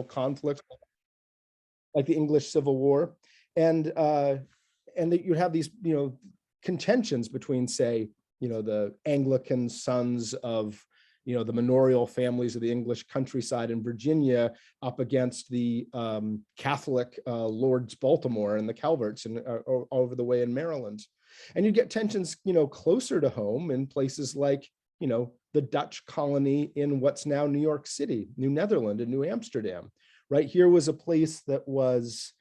conflict, like the English Civil War, and that you have these, contentions between, say, the Anglican sons of, the manorial families of the English countryside in Virginia up against the Catholic Lords Baltimore and the Calverts and all over the way in Maryland. And you get tensions, closer to home in places like, the Dutch colony in what's now New York City, New Netherland, and New Amsterdam. Right here was a place that was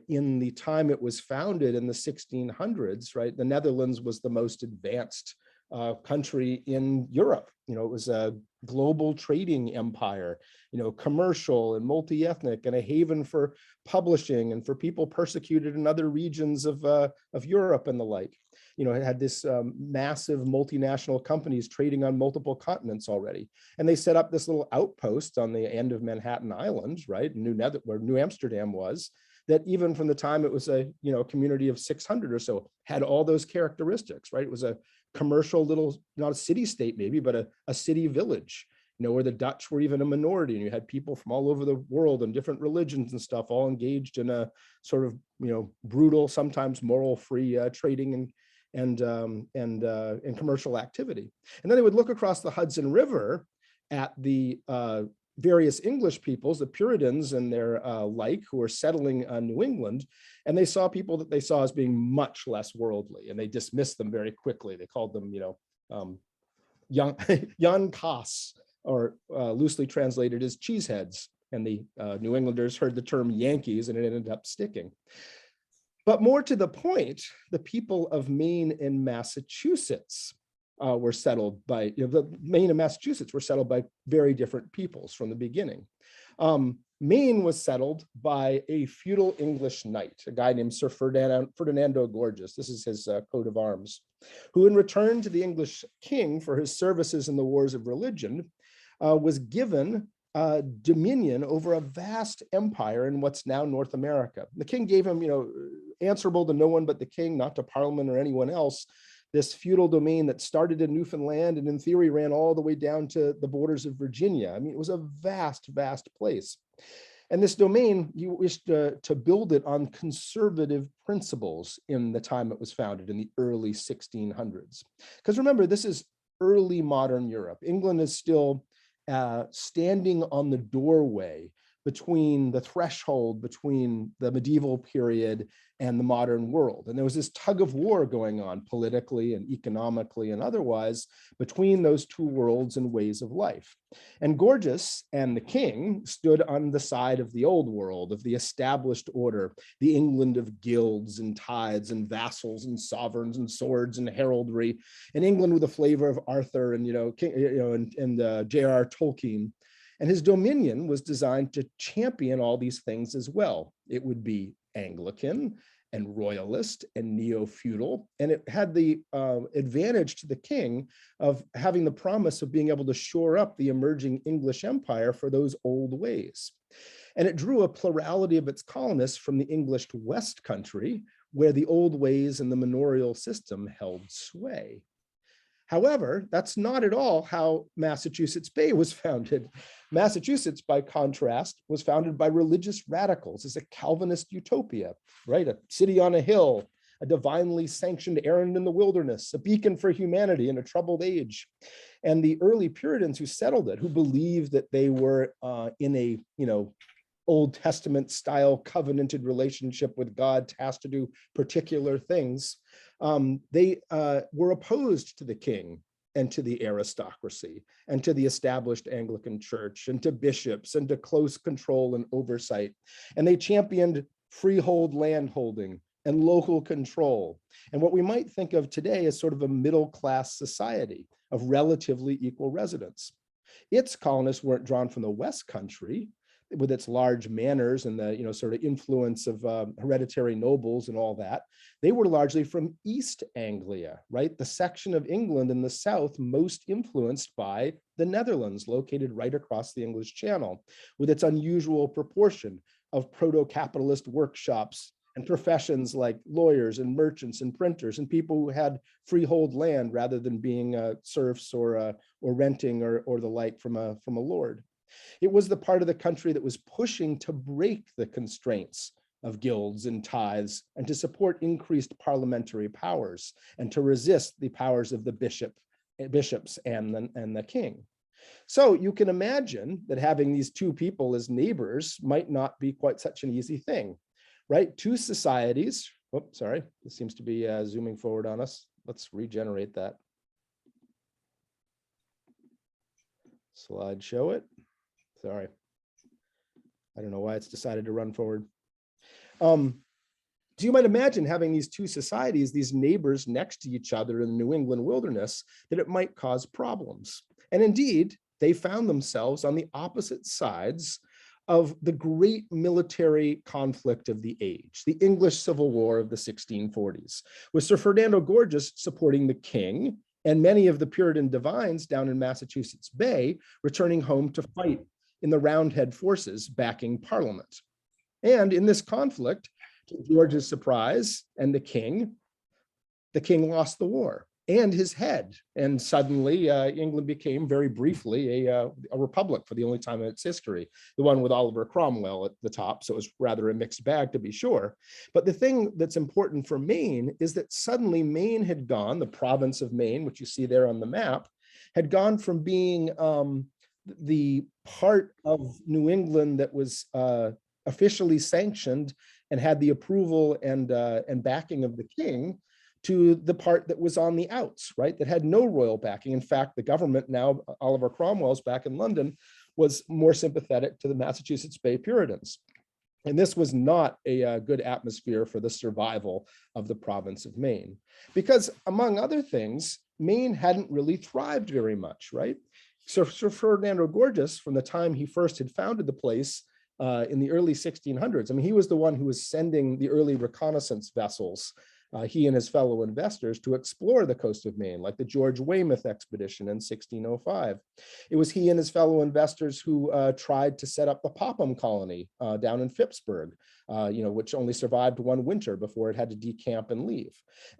in the time it was founded in the 1600s, right? The Netherlands was the most advanced country in Europe. It was a global trading empire, commercial and multi-ethnic, and a haven for publishing and for people persecuted in other regions of Europe and the like. It had this massive multinational companies trading on multiple continents already. And they set up this little outpost on the end of Manhattan Island, right? Where New Amsterdam was, that even from the time it was a community of 600 or so, had all those characteristics, right? It was a commercial little, not a city state maybe, but a city village, where the Dutch were even a minority, and you had people from all over the world and different religions and stuff all engaged in a sort of brutal, sometimes moral-free trading and commercial activity. And then they would look across the Hudson River at the various English peoples, the Puritans and their like, who were settling New England, and they saw people that they saw as being much less worldly, and they dismissed them very quickly. They called them, Jan Kaas, or loosely translated as cheeseheads. And the New Englanders heard the term Yankees, and it ended up sticking. But more to the point, the people of Maine and Massachusetts were settled by, the Maine and Massachusetts were settled by very different peoples from the beginning. Maine was settled by a feudal English knight, a guy named Sir Ferdinando Gorges. This is his coat of arms, who in return to the English king for his services in the wars of religion, was given dominion over a vast empire in what's now North America. The king gave him, answerable to no one but the king, not to Parliament or anyone else, this feudal domain that started in Newfoundland and in theory ran all the way down to the borders of Virginia. I mean, it was a vast, vast place. And this domain, you wished to build it on conservative principles in the time it was founded in the early 1600s. Because remember, this is early modern Europe. England is still standing on the doorway between the threshold between the medieval period and the modern world. And there was this tug of war going on politically and economically and otherwise between those two worlds and ways of life. And Gorges and the king stood on the side of the old world, of the established order, the England of guilds and tithes and vassals and sovereigns and swords and heraldry, an England with a flavor of Arthur and J.R.R. Tolkien. And his dominion was designed to champion all these things as well. It would be Anglican and royalist and neo-feudal, and it had the advantage to the king of having the promise of being able to shore up the emerging English empire for those old ways. And it drew a plurality of its colonists from the English West Country, where the old ways and the manorial system held sway. However, that's not at all how Massachusetts Bay was founded. Massachusetts, by contrast, was founded by religious radicals as a Calvinist utopia, right? A city on a hill, a divinely sanctioned errand in the wilderness, a beacon for humanity in a troubled age. And the early Puritans who settled it, who believed that they were in a, Old Testament style covenanted relationship with God, tasked to do particular things, they were opposed to the king and to the aristocracy and to the established Anglican church and to bishops and to close control and oversight. And they championed freehold landholding and local control, and what we might think of today as sort of a middle-class society of relatively equal residents. Its colonists weren't drawn from the West Country, with its large manors and the sort of influence of hereditary nobles and all that. They were largely from East Anglia, right? The section of England in the south most influenced by the Netherlands, located right across the English Channel, with its unusual proportion of proto-capitalist workshops and professions like lawyers and merchants and printers and people who had freehold land rather than being serfs or renting or the like from a lord. It was the part of the country that was pushing to break the constraints of guilds and tithes and to support increased parliamentary powers and to resist the powers of the bishops and the king. So you can imagine that having these two people as neighbors might not be quite such an easy thing, right? Two societies. Oh, sorry, this seems to be zooming forward on us. Let's regenerate that. Slide show it. Sorry. I don't know why it's decided to run forward. So you might imagine having these two societies, these neighbors next to each other in the New England wilderness, that it might cause problems. And indeed, they found themselves on the opposite sides of the great military conflict of the age, the English Civil War of the 1640s, with Sir Ferdinando Gorges supporting the king and many of the Puritan divines down in Massachusetts Bay returning home to fight in the Roundhead forces backing Parliament. And in this conflict, to George's surprise and the king lost the war and his head. And suddenly England became very briefly a republic for the only time in its history, the one with Oliver Cromwell at the top. So it was rather a mixed bag, to be sure. But the thing that's important for Maine is that suddenly Maine had gone, the province of Maine, which you see there on the map, had gone from being the part of New England that was officially sanctioned and had the approval and backing of the king, to the part that was on the outs, right? That had no royal backing. In fact, the government now, Oliver Cromwell's back in London, was more sympathetic to the Massachusetts Bay Puritans. And this was not a good atmosphere for the survival of the province of Maine, because among other things, Maine hadn't really thrived very much, right? So Sir Ferdinando Gorges, from the time he first had founded the place in the early 1600s, I mean, he was the one who was sending the early reconnaissance vessels, he and his fellow investors, to explore the coast of Maine, like the George Weymouth expedition in 1605. It was he and his fellow investors who tried to set up the Popham colony down in Phippsburg, which only survived one winter before it had to decamp and leave.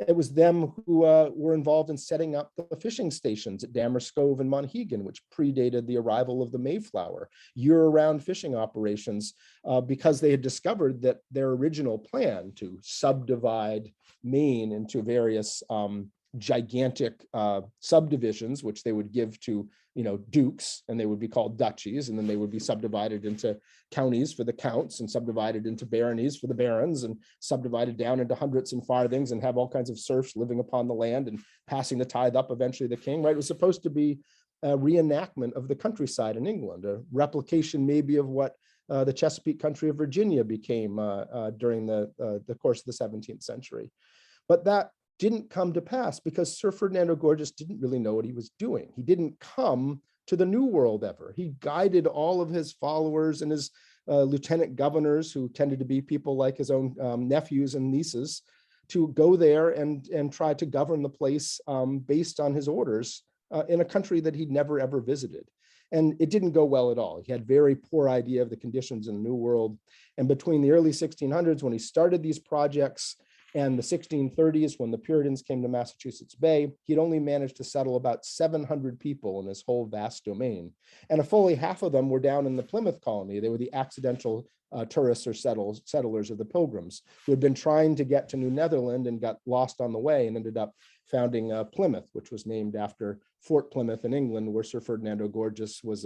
It was them who were involved in setting up the fishing stations at Damer's Cove and Monhegan, which predated the arrival of the Mayflower, year-round fishing operations, because they had discovered that their original plan to subdivide Maine into various gigantic subdivisions, which they would give to dukes, and they would be called duchies, and then they would be subdivided into counties for the counts, and subdivided into baronies for the barons, and subdivided down into hundreds and farthings, and have all kinds of serfs living upon the land and passing the tithe up eventually the king, right? It was supposed to be a reenactment of the countryside in England, a replication maybe of what the Chesapeake country of Virginia became during the course of the 17th century. But that didn't come to pass because Sir Ferdinando Gorges didn't really know what he was doing. He didn't come to the New World ever. He guided all of his followers and his lieutenant governors, who tended to be people like his own nephews and nieces, to go there and try to govern the place based on his orders in a country that he'd never ever visited. And it didn't go well at all. He had very poor idea of the conditions in the New World. And between the early 1600s, when he started these projects, and the 1630s, when the Puritans came to Massachusetts Bay, he'd only managed to settle about 700 people in his whole vast domain. And fully half of them were down in the Plymouth colony. They were the accidental tourists or settlers of the Pilgrims, who had been trying to get to New Netherland and got lost on the way and ended up founding Plymouth, which was named after Fort Plymouth in England, where Sir Ferdinando Gorges was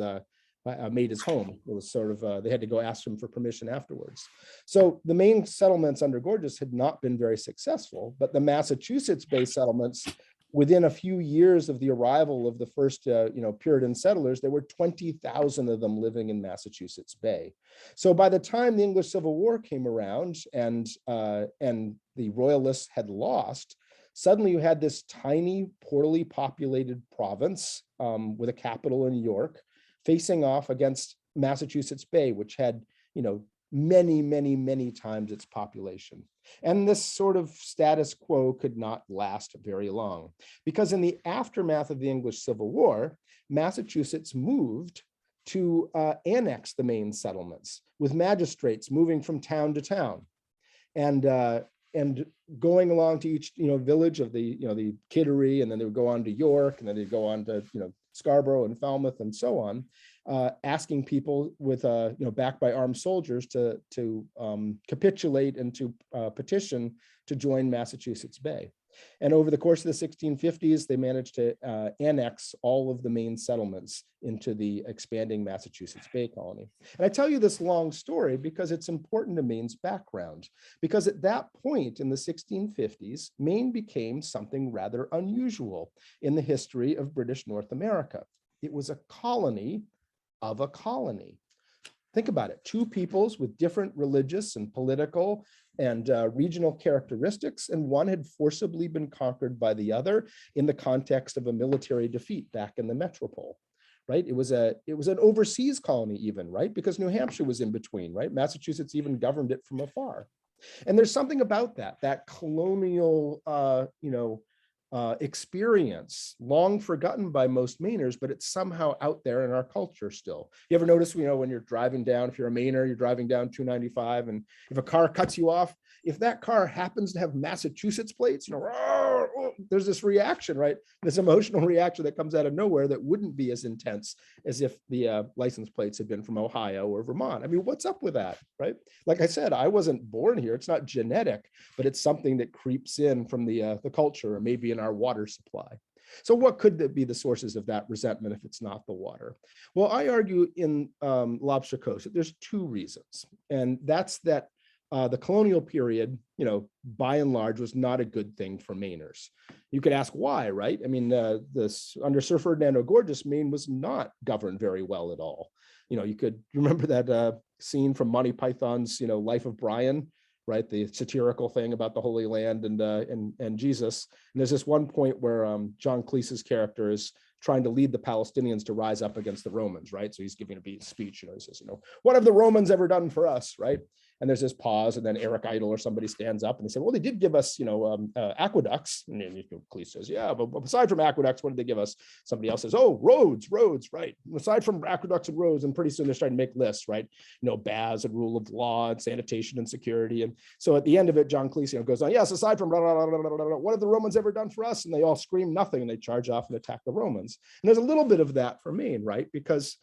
made his home. It was sort of, they had to go ask him for permission afterwards. So the Maine settlements under Gorges had not been very successful, but the Massachusetts Bay settlements, within a few years of the arrival of the first Puritan settlers, there were 20,000 of them living in Massachusetts Bay. So by the time the English Civil War came around and the Royalists had lost, suddenly you had this tiny, poorly populated province with a capital in York, facing off against Massachusetts Bay, which had, many, many, many times its population. And this sort of status quo could not last very long, because in the aftermath of the English Civil War, Massachusetts moved to annex the Maine settlements, with magistrates moving from town to town, and going along to each village of the Kittery, and then they would go on to York, and then they'd go on to Scarborough and Falmouth and so on. asking people with, backed by armed soldiers to capitulate and to petition to join Massachusetts Bay. And over the course of the 1650s, they managed to annex all of the Maine settlements into the expanding Massachusetts Bay Colony. And I tell you this long story because it's important to Maine's background, because at that point in the 1650s, Maine became something rather unusual in the history of British North America. It was a colony of a colony. Think about it, two peoples with different religious and political and regional characteristics, and one had forcibly been conquered by the other in the context of a military defeat back in the metropole, right? It was an overseas colony even, right? Because New Hampshire was in between, right? Massachusetts even governed it from afar. And there's something about that colonial, experience, long forgotten by most Mainers, but it's somehow out there in our culture still. You ever notice, when you're driving down, if you're a Mainer, you're driving down 295, and if a car cuts you off, if that car happens to have Massachusetts plates, there's this reaction, right? This emotional reaction that comes out of nowhere that wouldn't be as intense as if the license plates had been from Ohio or Vermont. I mean, what's up with that, right? Like I said, I wasn't born here. It's not genetic, but it's something that creeps in from the culture, or maybe in our water supply. So what could be the sources of that resentment if it's not the water? Well, I argue in Lobster Coast that there's two reasons, and that's that the colonial period, by and large, was not a good thing for Mainers. You could ask why, right? I mean, under Sir Ferdinand Gorges, Maine was not governed very well at all. You could remember that scene from Monty Python's, Life of Brian, right? The satirical thing about the Holy Land and Jesus. And there's this one point where John Cleese's character is trying to lead the Palestinians to rise up against the Romans, right? So he's giving a speech, he says, what have the Romans ever done for us, right? And there's this pause, and then Eric Idle or somebody stands up and they say, well, they did give us, aqueducts. And Cleese says, yeah, but aside from aqueducts, what did they give us? Somebody else says, oh, roads, right? Aside from aqueducts and roads, and pretty soon they're starting to make lists, right? Baths and rule of law and sanitation and security. And so at the end of it, John Cleese goes on, yes, aside from blah, blah, blah, blah, blah, blah, what have the Romans ever done for us? And they all scream nothing, and they charge off and attack the Romans. And there's a little bit of that for Maine, right? Because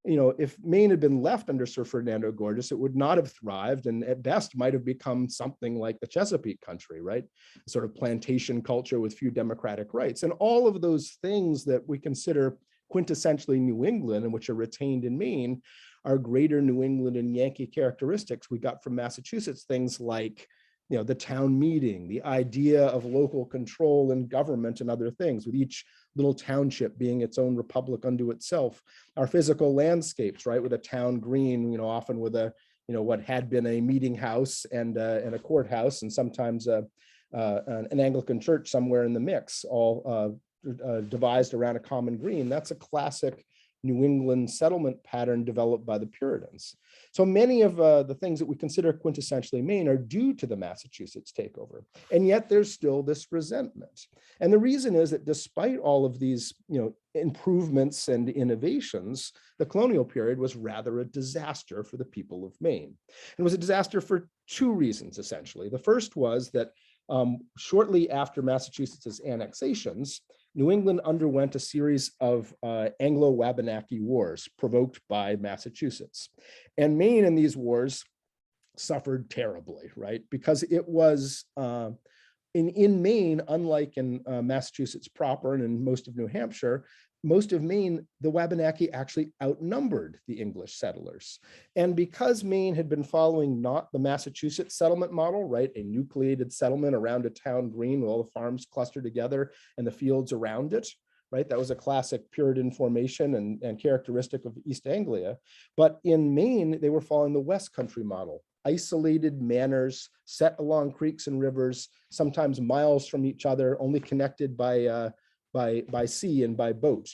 if Maine had been left under Sir Ferdinand Gorges, it would not have thrived, and at best might have become something like the Chesapeake country, right? A sort of plantation culture with few democratic rights. And all of those things that we consider quintessentially New England and which are retained in Maine are greater New England and Yankee characteristics we got from Massachusetts, things like the town meeting, the idea of local control and government and other things, with each little township being its own republic unto itself. Our physical landscapes, right, with a town green, often with a, what had been a meeting house and a courthouse, and sometimes an Anglican church somewhere in the mix, all devised around a common green. That's a classic New England settlement pattern developed by the Puritans. So many of the things that we consider quintessentially Maine are due to the Massachusetts takeover. And yet there's still this resentment. And the reason is that despite all of these, improvements and innovations, the colonial period was rather a disaster for the people of Maine. It was a disaster for two reasons, essentially. The first was that shortly after Massachusetts' annexations, New England underwent a series of Anglo-Wabanaki wars provoked by Massachusetts. And Maine in these wars suffered terribly, right? Because it was, in Maine, unlike in Massachusetts proper and in most of New Hampshire, most of Maine, the Wabanaki actually outnumbered the English settlers. And because Maine had been following not the Massachusetts settlement model, right, a nucleated settlement around a town green with all the farms clustered together and the fields around it, right, that was a classic Puritan formation and characteristic of East Anglia. But in Maine, they were following the West Country model, isolated manors set along creeks and rivers, sometimes miles from each other, only connected by sea and by boat.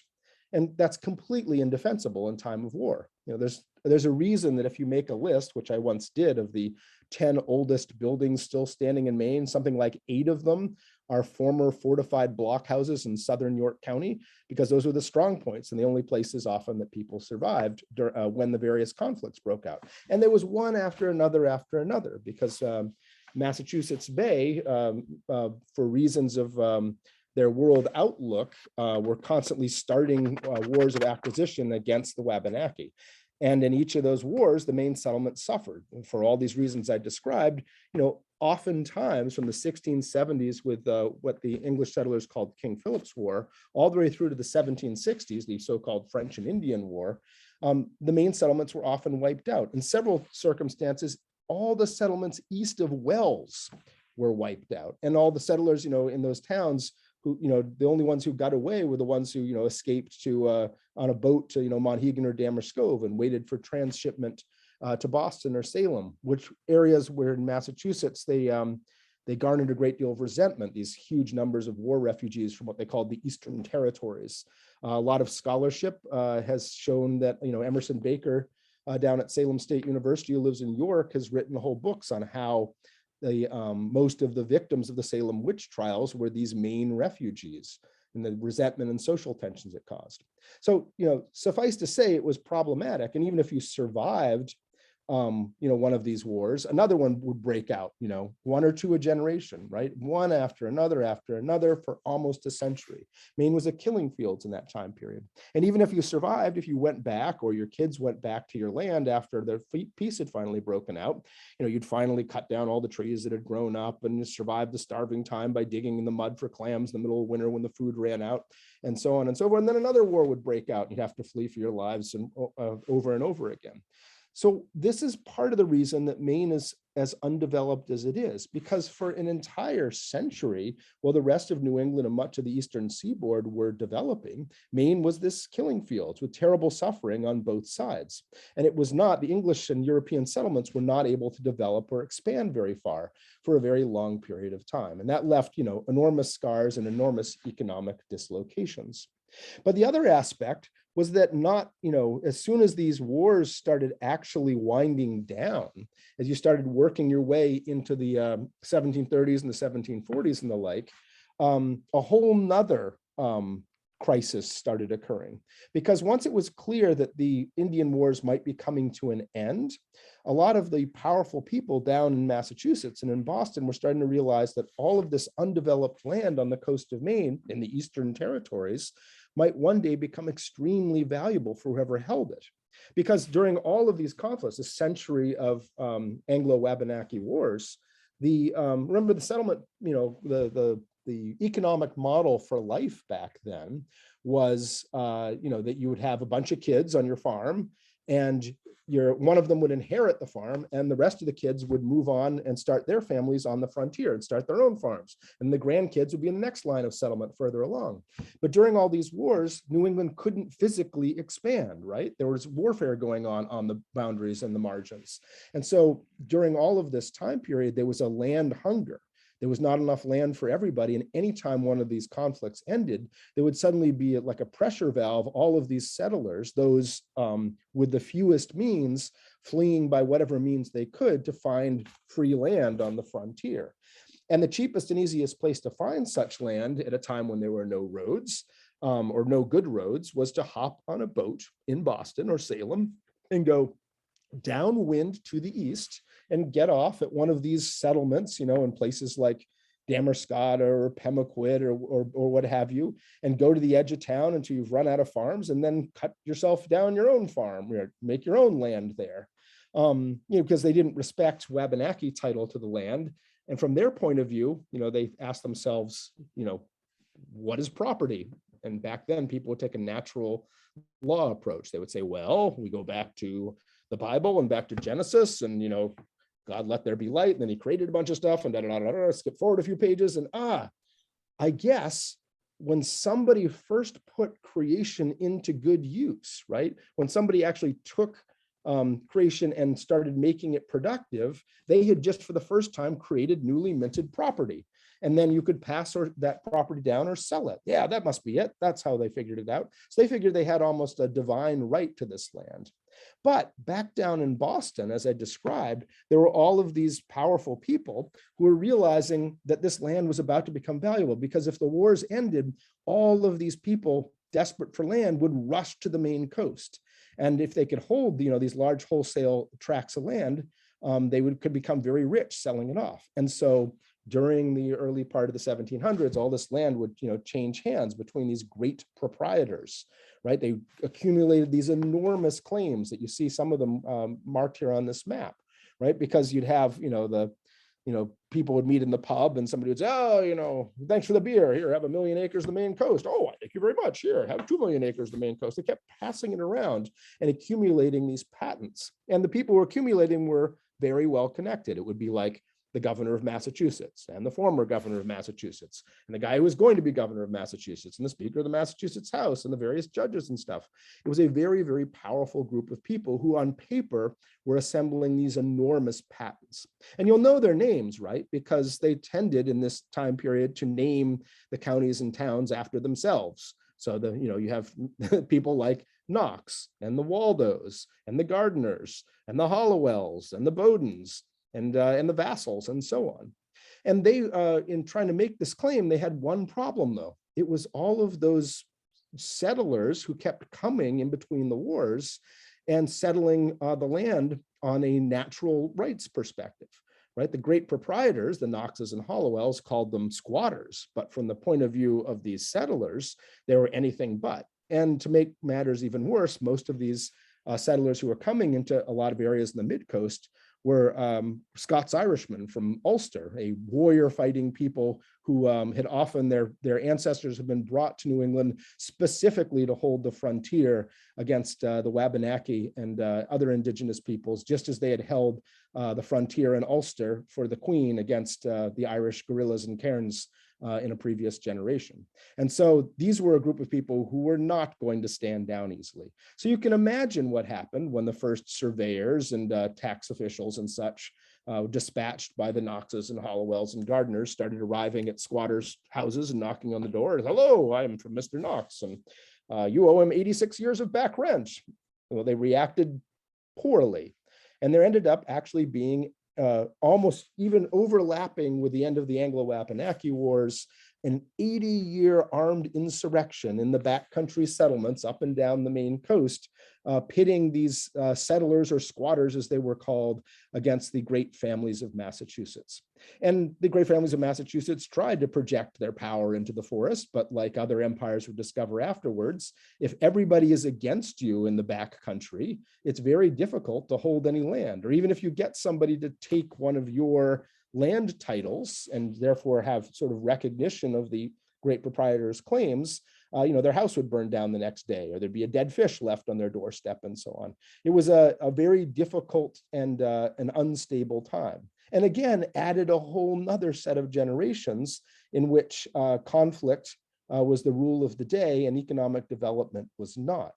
And that's completely indefensible in time of war. There's a reason that if you make a list, which I once did, of the 10 oldest buildings still standing in Maine, something like 8 of them are former fortified blockhouses in southern York County, because those were the strong points and the only places often that people survived when the various conflicts broke out. And there was one after another, because Massachusetts Bay, for reasons of their world outlook were constantly starting wars of acquisition against the Wabanaki. And in each of those wars, the Maine settlement suffered. And for all these reasons I described, oftentimes from the 1670s with what the English settlers called King Philip's War, all the way through to the 1760s, the so-called French and Indian War, the Maine settlements were often wiped out. In several circumstances, all the settlements east of Wells were wiped out. And all the settlers, in those towns who, the only ones who got away were the ones who, escaped to on a boat to, Monhegan or Damerscove and waited for transshipment to Boston or Salem, which areas where in Massachusetts, they garnered a great deal of resentment, these huge numbers of war refugees from what they called the Eastern Territories. A lot of scholarship has shown that, Emerson Baker down at Salem State University, who lives in York, has written whole books on how the most of the victims of the Salem witch trials were these Maine refugees and the resentment and social tensions it caused. So, suffice to say, it was problematic. And even if you survived, one of these wars, another one would break out, one or two a generation, right? One after another for almost a century. Maine was a killing fields in that time period. And even if you survived, if you went back or your kids went back to your land after the peace had finally broken out, you'd finally cut down all the trees that had grown up and survive the starving time by digging in the mud for clams in the middle of winter when the food ran out, and so on and so forth. And then another war would break out. You'd have to flee for your lives and over and over again. So this is part of the reason that Maine is as undeveloped as it is, because for an entire century, while the rest of New England and much of the eastern seaboard were developing, Maine was this killing fields with terrible suffering on both sides. And it was not, the English and European settlements were not able to develop or expand very far for a very long period of time. And that left, enormous scars and enormous economic dislocations. But the other aspect was that not, as soon as these wars started actually winding down, as you started working your way into the 1730s and the 1740s and the like, a whole nother crisis started occurring. Because once it was clear that the Indian Wars might be coming to an end, a lot of the powerful people down in Massachusetts and in Boston were starting to realize that all of this undeveloped land on the coast of Maine in the Eastern Territories might one day become extremely valuable for whoever held it. Because during all of these conflicts, a century of Anglo-Wabanaki wars, remember the settlement, the economic model for life back then was, that you would have a bunch of kids on your farm, and one of them would inherit the farm, and the rest of the kids would move on and start their families on the frontier and start their own farms. And the grandkids would be in the next line of settlement further along. But during all these wars, New England couldn't physically expand, right? There was warfare going on the boundaries and the margins. And so during all of this time period, there was a land hunger. There was not enough land for everybody. And anytime one of these conflicts ended, there would suddenly be like a pressure valve, all of these settlers, those with the fewest means, fleeing by whatever means they could to find free land on the frontier. And the cheapest and easiest place to find such land at a time when there were no roads or no good roads was to hop on a boat in Boston or Salem and go downwind to the east and get off at one of these settlements, in places like Damerscott or Pemaquid or what have you, and go to the edge of town until you've run out of farms, and then cut yourself down your own farm, make your own land there. Because they didn't respect Wabanaki title to the land. And from their point of view, they asked themselves, what is property? And back then people would take a natural law approach. They would say, well, we go back to the Bible and back to Genesis, and God let there be light, and then he created a bunch of stuff, and skip forward a few pages, and I guess when somebody first put creation into good use, right? When somebody actually took creation and started making it productive, they had just for the first time created newly minted property. And then you could pass that property down or sell it. Yeah, that must be it. That's how they figured it out. So they figured they had almost a divine right to this land. But back down in Boston, as I described, there were all of these powerful people who were realizing that this land was about to become valuable, because if the wars ended, all of these people desperate for land would rush to the Maine coast. And if they could hold, these large wholesale tracts of land, they could become very rich selling it off. And so during the early part of the 1700s, all this land would, change hands between these great proprietors, right? They accumulated these enormous claims that you see some of them marked here on this map, right? Because you'd have, people would meet in the pub and somebody would say, oh, thanks for the beer. Here, have 1 million acres of the Maine coast. Oh, thank you very much. Here, have 2 million acres of the Maine coast. They kept passing it around and accumulating these patents. And the people who were accumulating were very well connected. It would be like the governor of Massachusetts and the former governor of Massachusetts and the guy who was going to be governor of Massachusetts and the speaker of the Massachusetts House and the various judges and stuff. It was a very, very powerful group of people who on paper were assembling these enormous patents. And you'll know their names, right? Because they tended in this time period to name the counties and towns after themselves. So you have people like Knox and the Waldos and the Gardners and the Hollowells and the Bowdens and the Vassals and so on. And they, in trying to make this claim, they had one problem though. It was all of those settlers who kept coming in between the wars and settling the land on a natural rights perspective, right? The great proprietors, the Knoxes and Hollowells, called them squatters, but from the point of view of these settlers, they were anything but. And to make matters even worse, most of these settlers who were coming into a lot of areas in the mid-coast were Scots-Irishmen from Ulster, a warrior fighting people who had often, their ancestors had been brought to New England specifically to hold the frontier against the Wabanaki and other indigenous peoples, just as they had held the frontier in Ulster for the Queen against the Irish guerrillas and cairns in a previous generation. And so these were a group of people who were not going to stand down easily. So you can imagine what happened when the first surveyors and tax officials and such dispatched by the Knoxes and Hollowells and Gardners started arriving at squatters' houses and knocking on the door. Hello, I'm from Mr. Knox, and you owe him 86 years of back rent. Well, they reacted poorly. And there ended up actually being almost even overlapping with the end of the Anglo-Wabanaki Wars, an 80-year armed insurrection in the backcountry settlements up and down the Maine coast, pitting these settlers or squatters, as they were called, against the great families of Massachusetts. And the great families of Massachusetts tried to project their power into the forest, but like other empires would discover afterwards, if everybody is against you in the backcountry, it's very difficult to hold any land. Or even if you get somebody to take one of your land titles and therefore have sort of recognition of the great proprietors' claims, their house would burn down the next day, or there'd be a dead fish left on their doorstep and so on. It was a very difficult and an unstable time. And again, added a whole nother set of generations in which conflict was the rule of the day and economic development was not.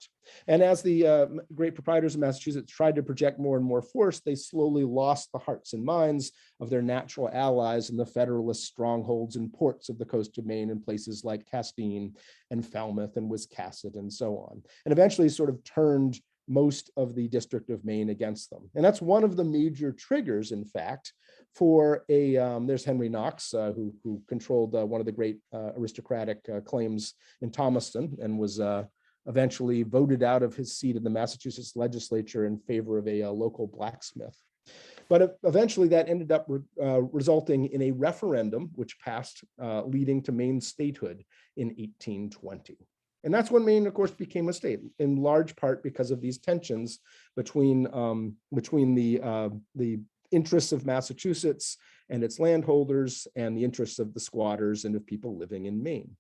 And as the great proprietors of Massachusetts tried to project more and more force, they slowly lost the hearts and minds of their natural allies in the Federalist strongholds and ports of the coast of Maine in places like Castine and Falmouth and Wiscasset and so on, and eventually sort of turned most of the District of Maine against them. And that's one of the major triggers, in fact, for there's Henry Knox, who controlled one of the great aristocratic claims in Thomaston and was eventually voted out of his seat in the Massachusetts legislature in favor of a local blacksmith. But eventually that ended up resulting in a referendum which passed, leading to Maine's statehood in 1820. And that's when Maine, of course, became a state, in large part because of these tensions between the interests of Massachusetts and its landholders and the interests of the squatters and of people living in Maine.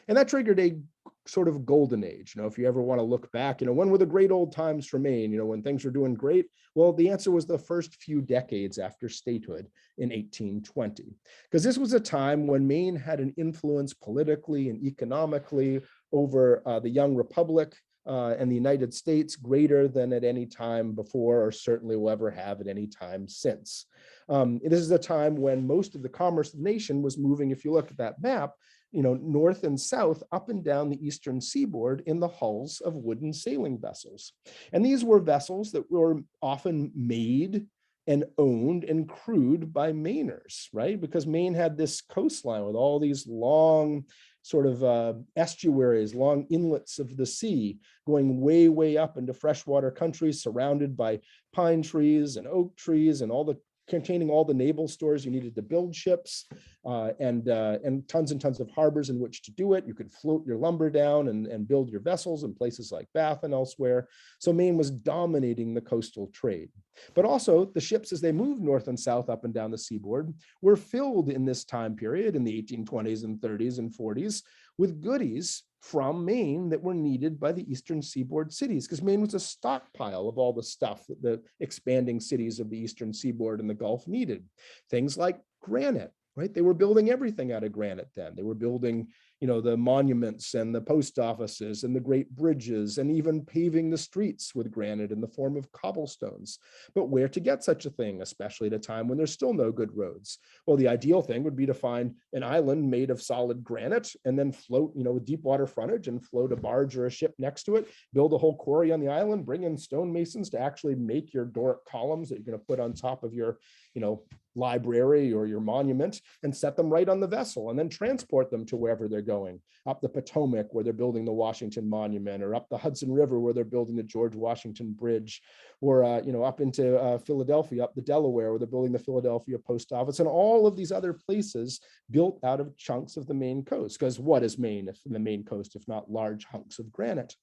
And that triggered a sort of golden age. If you ever want to look back, when were the great old times for Maine, when things were doing great? Well, the answer was the first few decades after statehood in 1820, because this was a time when Maine had an influence politically and economically over the young republic and the United States greater than at any time before, or certainly will ever have at any time since. This is a time when most of the commerce of the nation was moving, if you look at that map, north and south, up and down the eastern seaboard in the hulls of wooden sailing vessels. And these were vessels that were often made and owned and crewed by Mainers, right? Because Maine had this coastline with all these long sort of estuaries, long inlets of the sea, going way, way up into freshwater country, surrounded by pine trees and oak trees and all the containing all the naval stores you needed to build ships, and tons and tons of harbors in which to do it. You could float your lumber down and build your vessels in places like Bath and elsewhere. So Maine was dominating the coastal trade. But also the ships, as they moved north and south up and down the seaboard, were filled in this time period in the 1820s and 30s and 40s with goodies from Maine that were needed by the eastern seaboard cities, because Maine was a stockpile of all the stuff that the expanding cities of the eastern seaboard and the Gulf needed. Things like granite, right? They were building everything out of granite then. They were building, the monuments and the post offices and the great bridges, and even paving the streets with granite in the form of cobblestones. But where to get such a thing, especially at a time when there's still no good roads? Well, the ideal thing would be to find an island made of solid granite and then float, with deep water frontage, and float a barge or a ship next to it, build a whole quarry on the island, bring in stonemasons to actually make your Doric columns that you're going to put on top of your, library or your monument, and set them right on the vessel, and then transport them to wherever they're going, up the Potomac where they're building the Washington Monument, or up the Hudson River where they're building the George Washington Bridge, or up into Philadelphia, up the Delaware where they're building the Philadelphia Post Office, and all of these other places built out of chunks of the Maine coast. Because what is Maine if the Maine coast if not large hunks of granite?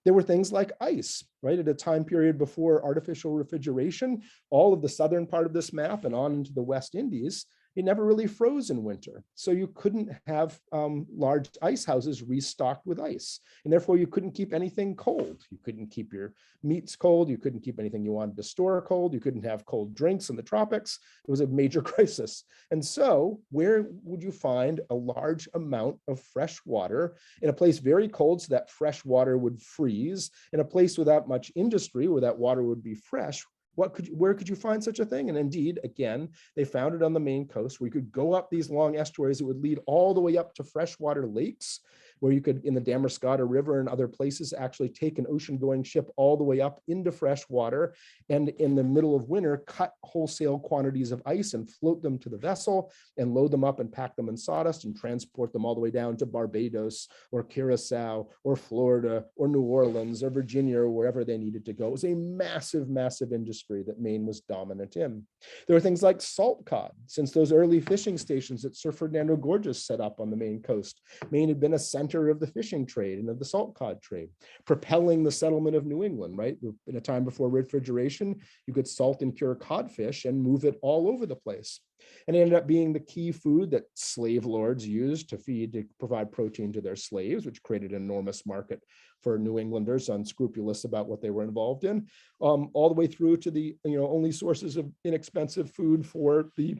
There were things like ice, right? At a time period before artificial refrigeration, all of the southern part of this map and on into the West Indies, it never really froze in winter. So you couldn't have large ice houses restocked with ice. And therefore you couldn't keep anything cold. You couldn't keep your meats cold. You couldn't keep anything you wanted to store cold. You couldn't have cold drinks in the tropics. It was a major crisis. And so where would you find a large amount of fresh water in a place very cold so that fresh water would freeze, in a place without much industry where that water would be fresh? Where could you find such a thing? And indeed, again, they found it on the Maine coast, where you could go up these long estuaries that would lead all the way up to freshwater lakes, where you could, in the Damariscotta River and other places, actually take an ocean-going ship all the way up into fresh water, and in the middle of winter, cut wholesale quantities of ice and float them to the vessel and load them up and pack them in sawdust and transport them all the way down to Barbados or Curacao or Florida or New Orleans or Virginia or wherever they needed to go. It was a massive, massive industry that Maine was dominant in. There were things like salt cod, since those early fishing stations that Sir Ferdinando Gorges set up on the Maine coast. Maine had been a center of the fishing trade and of the salt cod trade, propelling the settlement of New England, right? In a time before refrigeration, you could salt and cure codfish and move it all over the place. And it ended up being the key food that slave lords used to provide protein to their slaves, which created an enormous market for New Englanders unscrupulous about what they were involved in, all the way through to the only sources of inexpensive food for the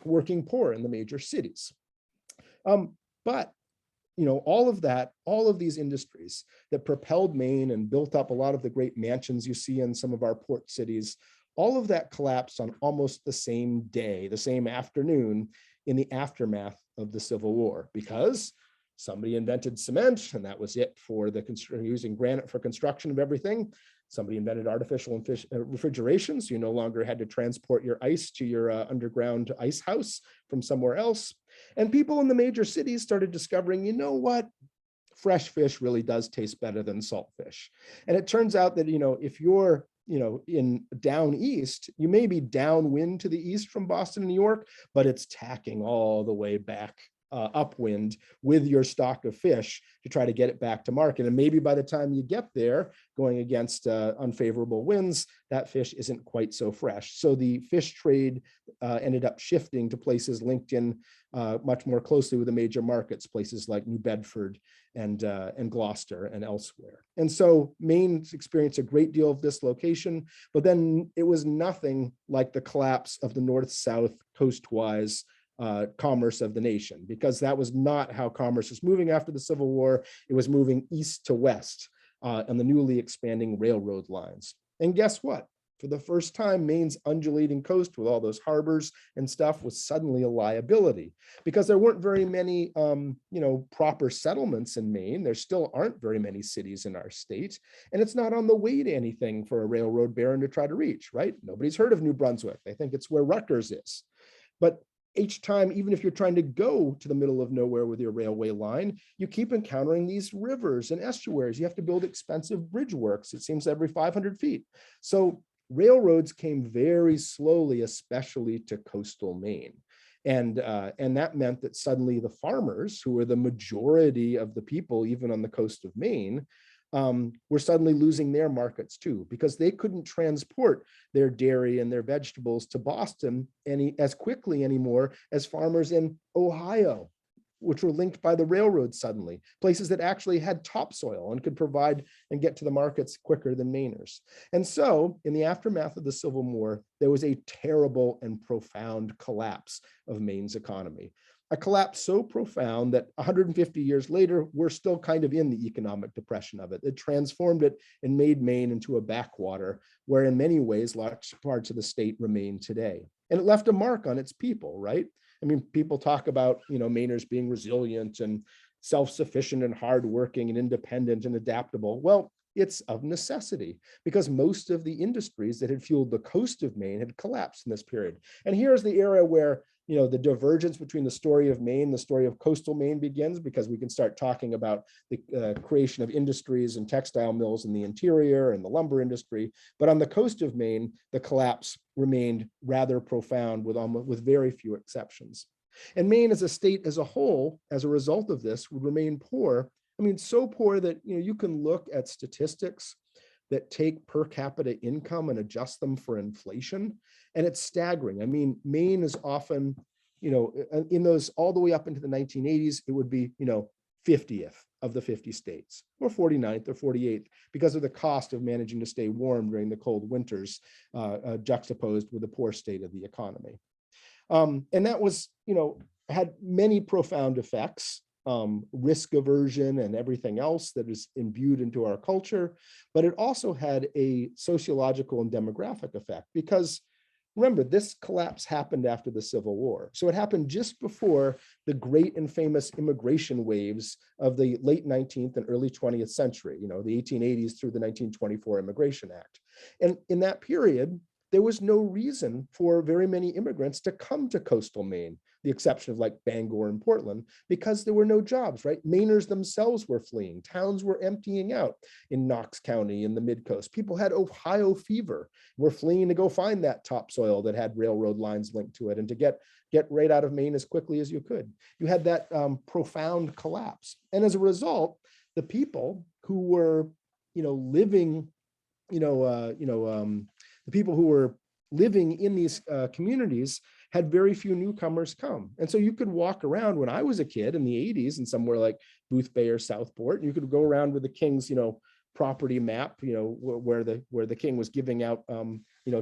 working poor in the major cities. But all of that, all of these industries that propelled Maine and built up a lot of the great mansions you see in some of our port cities, all of that collapsed on almost the same day, the same afternoon, in the aftermath of the Civil War, because somebody invented cement, and that was it for using granite for construction of everything. Somebody invented artificial refrigeration, so you no longer had to transport your ice to your underground ice house from somewhere else. And people in the major cities started discovering, what? Fresh fish really does taste better than salt fish. And it turns out that, if you're in down east, you may be downwind to the east from Boston and New York, but it's tacking all the way back upwind with your stock of fish to try to get it back to market. And maybe by the time you get there, going against unfavorable winds, that fish isn't quite so fresh. So the fish trade ended up shifting to places linked in much more closely with the major markets, places like New Bedford and Gloucester and elsewhere. And so Maine experienced a great deal of dislocation, but then it was nothing like the collapse of the north-south coastwise commerce of the nation, because that was not how commerce was moving after the Civil War. It was moving east to west on the newly expanding railroad lines. And guess what? For the first time, Maine's undulating coast with all those harbors and stuff was suddenly a liability, because there weren't very many, proper settlements in Maine. There still aren't very many cities in our state, and it's not on the way to anything for a railroad baron to try to reach, right? Nobody's heard of New Brunswick. They think it's where Rutgers is. But each time, even if you're trying to go to the middle of nowhere with your railway line, you keep encountering these rivers and estuaries. You have to build expensive bridge works, it seems, every 500 feet. So railroads came very slowly, especially to coastal Maine. And that meant that suddenly the farmers, who were the majority of the people, even on the coast of Maine, were suddenly losing their markets too, because they couldn't transport their dairy and their vegetables to Boston as quickly anymore as farmers in Ohio, which were linked by the railroad suddenly, places that actually had topsoil and could provide and get to the markets quicker than Mainers. And so in the aftermath of the Civil War, there was a terrible and profound collapse of Maine's economy. A collapse so profound that 150 years later, we're still kind of in the economic depression of it. It transformed it and made Maine into a backwater, where in many ways, large parts of the state remain today. And it left a mark on its people, right? I mean, people talk about, Mainers being resilient and self-sufficient and hardworking and independent and adaptable. Well, it's of necessity, because most of the industries that had fueled the coast of Maine had collapsed in this period. And here's the era where the divergence between the story of Maine, the story of coastal Maine begins, because we can start talking about the creation of industries and textile mills in the interior and the lumber industry. But on the coast of Maine, the collapse remained rather profound with very few exceptions. And Maine as a state as a whole, as a result of this, would remain poor. I mean, so poor that you can look at statistics that take per capita income and adjust them for inflation, and it's staggering. I mean, Maine is often, in those all the way up into the 1980s, it would be, 50th of the 50 states, or 49th or 48th, because of the cost of managing to stay warm during the cold winters, juxtaposed with the poor state of the economy. And that was, had many profound effects. Risk aversion and everything else that is imbued into our culture, but it also had a sociological and demographic effect, because remember, this collapse happened after the Civil War. So it happened just before the great and famous immigration waves of the late 19th and early 20th century, the 1880s through the 1924 Immigration Act. And in that period, there was no reason for very many immigrants to come to coastal Maine, the exception of like Bangor and Portland, because there were no jobs, right? Mainers themselves were fleeing. Towns were emptying out in Knox County in the mid-coast. People had Ohio fever, were fleeing to go find that topsoil that had railroad lines linked to it and to get right out of Maine as quickly as you could. You had that profound collapse. And as a result, the people who were, living, the people who were living in these communities had very few newcomers come. And so you could walk around when I was a kid in the 80s and somewhere like Booth Bay or Southport, and you could go around with the king's, property map, where the king was giving out,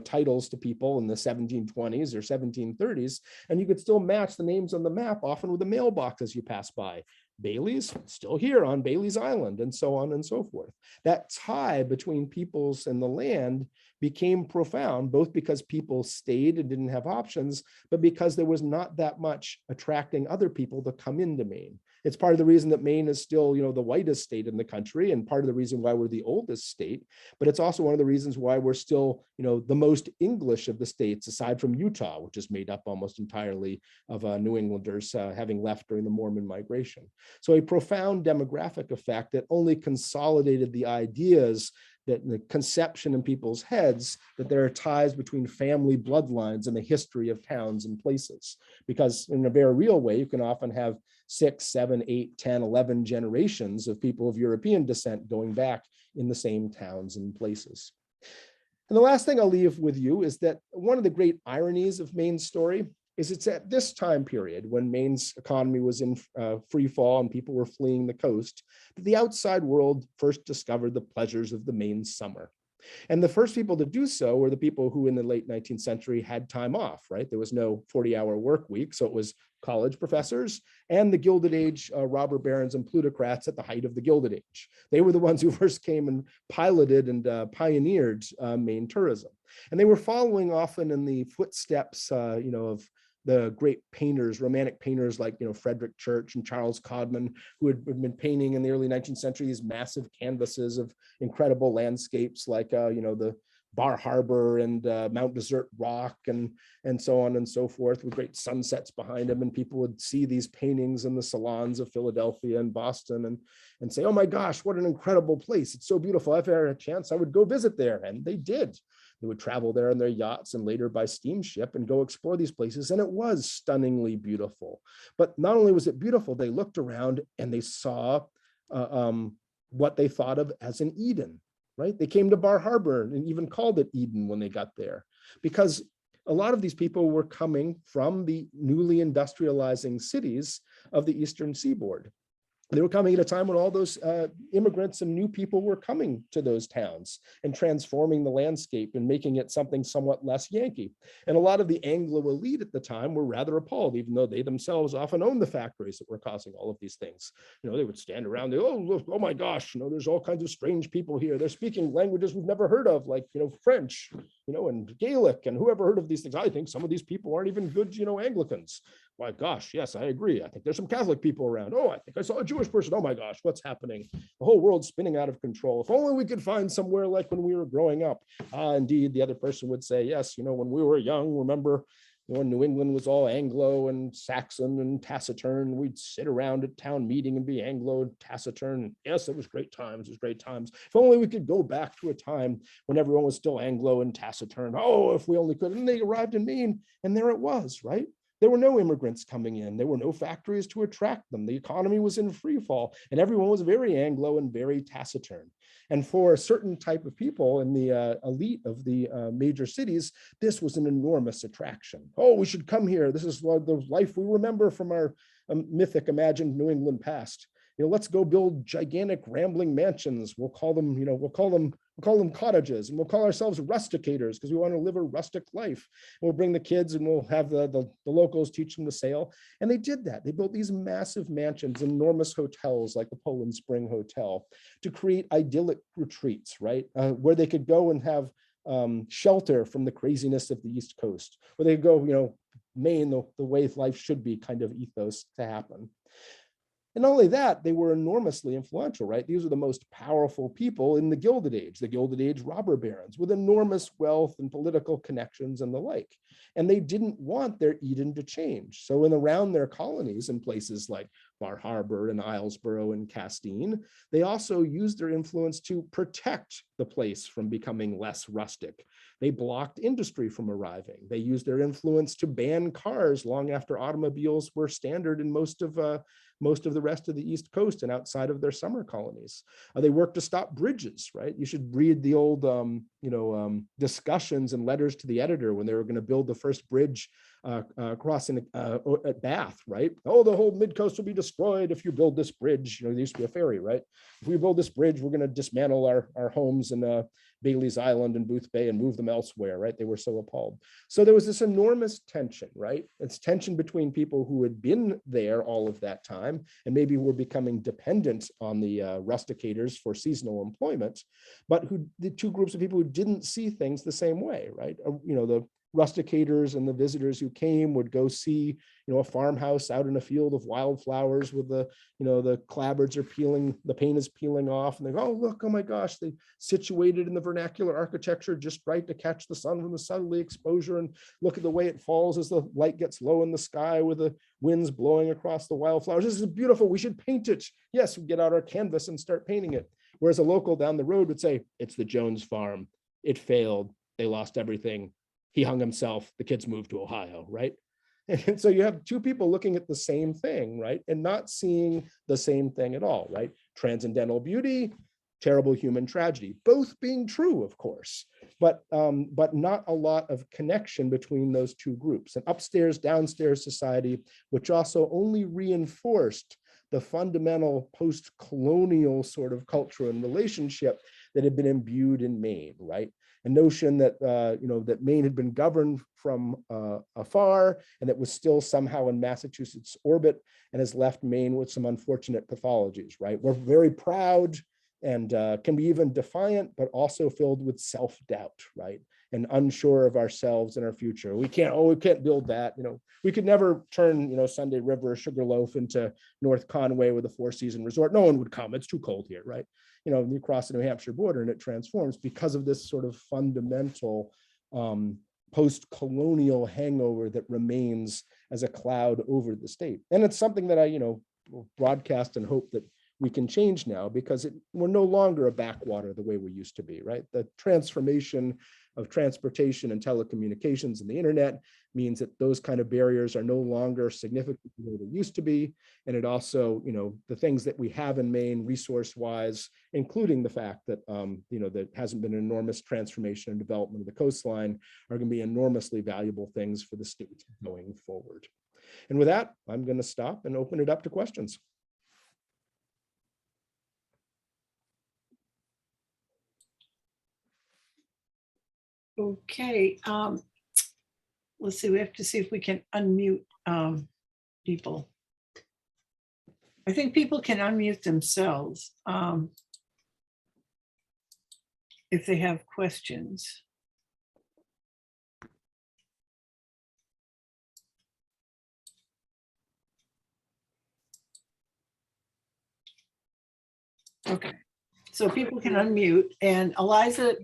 titles to people in the 1720s or 1730s, and you could still match the names on the map, often with the mailbox as you pass by. Bailey's still here on Bailey's Island, and so on and so forth. That tie between peoples and the land became profound, both because people stayed and didn't have options, but because there was not that much attracting other people to come into Maine. It's part of the reason that Maine is still, the whitest state in the country, and part of the reason why we're the oldest state, but it's also one of the reasons why we're still, the most English of the states, aside from Utah, which is made up almost entirely of New Englanders having left during the Mormon migration. So a profound demographic effect that only consolidated the ideas, that the conception in people's heads that there are ties between family bloodlines and the history of towns and places. Because in a very real way, you can often have 6, 7, 8, 10, 11 generations of people of European descent going back in the same towns and places. And the last thing I'll leave with you is that one of the great ironies of Maine's story is it's at this time period when Maine's economy was in free fall and people were fleeing the coast, that the outside world first discovered the pleasures of the Maine summer. And the first people to do so were the people who in the late 19th century had time off, right? There was no 40-hour work week, so it was college professors and the Gilded Age robber barons and plutocrats at the height of the Gilded Age. They were the ones who first came and piloted and pioneered Maine tourism. And they were following often in the footsteps, of the great painters, romantic painters like, Frederick Church and Charles Codman, who had been painting in the early 19th century these massive canvases of incredible landscapes like, the Bar Harbor and Mount Desert Rock and so on and so forth, with great sunsets behind them. And people would see these paintings in the salons of Philadelphia and Boston and say, oh my gosh, what an incredible place. It's so beautiful. If I had a chance, I would go visit there. And they did. They would travel there in their yachts and later by steamship and go explore these places. And it was stunningly beautiful. But not only was it beautiful, they looked around and they saw what they thought of as an Eden, right? They came to Bar Harbor and even called it Eden when they got there, because a lot of these people were coming from the newly industrializing cities of the Eastern Seaboard. They were coming at a time when all those immigrants and new people were coming to those towns and transforming the landscape and making it something somewhat less Yankee. And a lot of the Anglo elite at the time were rather appalled, even though they themselves often owned the factories that were causing all of these things. You know, they would stand around, they, oh, look, oh my gosh, you know, there's all kinds of strange people here. They're speaking languages we've never heard of, like, you know, French, you know, and Gaelic, and whoever heard of these things. I think some of these people aren't even good, you know, Anglicans. My gosh, yes, I agree. I think there's some Catholic people around. Oh, I think I saw a Jewish person. Oh my gosh, what's happening? The whole world's spinning out of control. If only we could find somewhere like when we were growing up. Indeed, the other person would say, yes, you know, when we were young, remember, you know, when New England was all Anglo and Saxon and taciturn, we'd sit around at town meeting and be Anglo and taciturn. Yes, it was great times. It was great times. If only we could go back to a time when everyone was still Anglo and taciturn. Oh, if we only could. And they arrived in Maine, and there it was, right? There were no immigrants coming in. There were no factories to attract them. The economy was in free fall, and everyone was very Anglo and very taciturn. And for a certain type of people in the elite of the major cities, this was an enormous attraction. Oh, we should come here. This is the life we remember from our mythic, imagined New England past. You know, let's go build gigantic rambling mansions. We'll call them, you know, we'll call them cottages, and we'll call ourselves rusticators because we want to live a rustic life. We'll bring the kids and we'll have the locals teach them to sail. And they did that. They built these massive mansions, enormous hotels like the Poland Spring Hotel, to create idyllic retreats, right? Where they could go and have shelter from the craziness of the East Coast, where they could go, you know, Maine, the way life should be kind of ethos to happen. And not only that, they were enormously influential, right? These are the most powerful people in the Gilded Age robber barons with enormous wealth and political connections and the like. And they didn't want their Eden to change. So in around their colonies in places like Bar Harbor and Islesboro and Castine, they also used their influence to protect the place from becoming less rustic. They blocked industry from arriving. They used their influence to ban cars long after automobiles were standard in most of the rest of the East Coast and outside of their summer colonies. They worked to stop bridges, right? You should read the old, discussions and letters to the editor when they were going to build the first bridge crossing at Bath, right? Oh, the whole mid-coast will be destroyed if you build this bridge. You know, there used to be a ferry, right? If we build this bridge, we're going to dismantle our homes in Bailey's Island and Booth Bay and move them elsewhere, right? They were so appalled. So there was this enormous tension, right? It's tension between people who had been there all of that time and maybe were becoming dependent on the rusticators for seasonal employment, but the two groups of people who didn't see things the same way, right? You know, the rusticators and the visitors who came would go see, you know, a farmhouse out in a field of wildflowers with the, you know, the clapboards are peeling, the paint is peeling off, and they go, oh, look, oh my gosh, they situated in the vernacular architecture just right to catch the sun from the southerly exposure, and look at the way it falls as the light gets low in the sky with the winds blowing across the wildflowers. This is beautiful, we should paint it. Yes, we get out our canvas and start painting it. Whereas a local down the road would say, it's the Jones farm, it failed, they lost everything, he hung himself, the kids moved to Ohio, right? And so you have two people looking at the same thing, right? And not seeing the same thing at all, right? Transcendental beauty, terrible human tragedy, both being true, of course, but not a lot of connection between those two groups. An upstairs, downstairs society, which also only reinforced the fundamental post-colonial sort of culture and relationship that had been imbued in Maine, right? A notion that, that Maine had been governed from afar and that was still somehow in Massachusetts orbit and has left Maine with some unfortunate pathologies, right? We're very proud and can be even defiant, but also filled with self-doubt, right? And unsure of ourselves and our future. We can't build that. You know, we could never turn, you know, Sunday River or Sugarloaf into North Conway with a 4-season resort. No one would come. It's too cold here, right? You know, you cross the New Hampshire border and it transforms because of this sort of fundamental post-colonial hangover that remains as a cloud over the state. And it's something that I, you know, broadcast and hope that we can change now, because we're no longer a backwater the way we used to be, right? The transformation of transportation and telecommunications and the internet means that those kind of barriers are no longer significant the way they used to be. And it also, the things that we have in Maine resource-wise, including the fact that, there hasn't been an enormous transformation and development of the coastline, are going to be enormously valuable things for the state going forward. And with that, I'm going to stop and open it up to questions. Okay, let's see, we have to see if we can unmute people. I think people can unmute themselves if they have questions. Okay, so people can unmute, and Eliza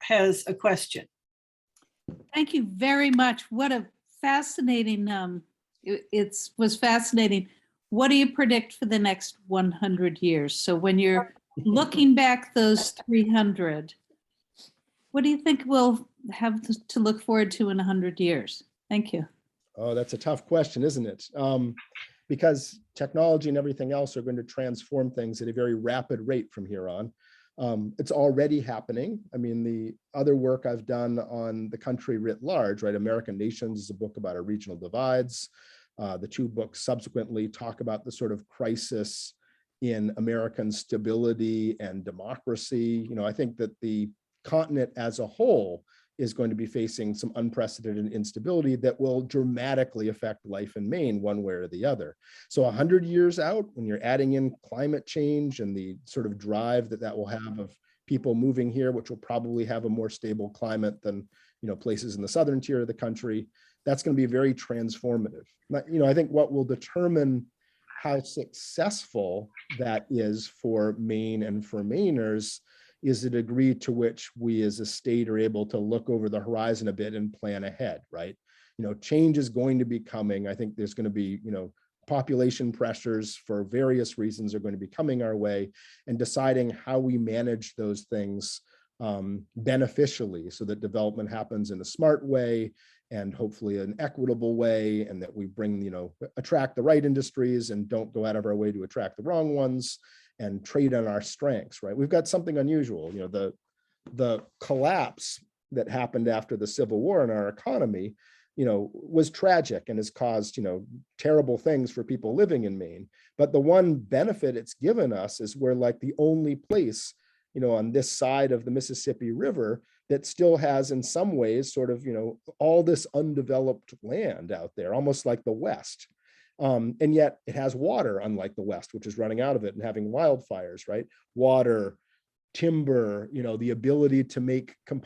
has a question. Thank you very much. What a fascinating, it was fascinating. What do you predict for the next 100 years? So when you're looking back those 300, what do you think we'll have to look forward to in 100 years? Thank you. Oh, that's a tough question, isn't it? Because technology and everything else are going to transform things at a very rapid rate from here on. It's already happening. I mean, the other work I've done on the country writ large, right? American Nations is a book about our regional divides. The two books subsequently talk about the sort of crisis in American stability and democracy. I think that the continent as a whole is going to be facing some unprecedented instability that will dramatically affect life in Maine one way or the other. So 100 years out, when you're adding in climate change and the sort of drive that will have of people moving here, which will probably have a more stable climate than places in the southern tier of the country, that's going to be very transformative. I think what will determine how successful that is for Maine and for Mainers is the degree to which we as a state are able to look over the horizon a bit and plan ahead, right? Change is going to be coming. I think there's going to be, population pressures for various reasons are going to be coming our way, and deciding how we manage those things beneficially so that development happens in a smart way and hopefully an equitable way, and that we bring, attract the right industries and don't go out of our way to attract the wrong ones, and trade on our strengths, right? We've got something unusual. The collapse that happened after the Civil War in our economy, was tragic and has caused, terrible things for people living in Maine. But the one benefit it's given us is we're like the only place, on this side of the Mississippi River that still has, in some ways, sort of, all this undeveloped land out there, almost like the West. And yet it has water, unlike the West, which is running out of it and having wildfires, right? Water, timber, the ability to make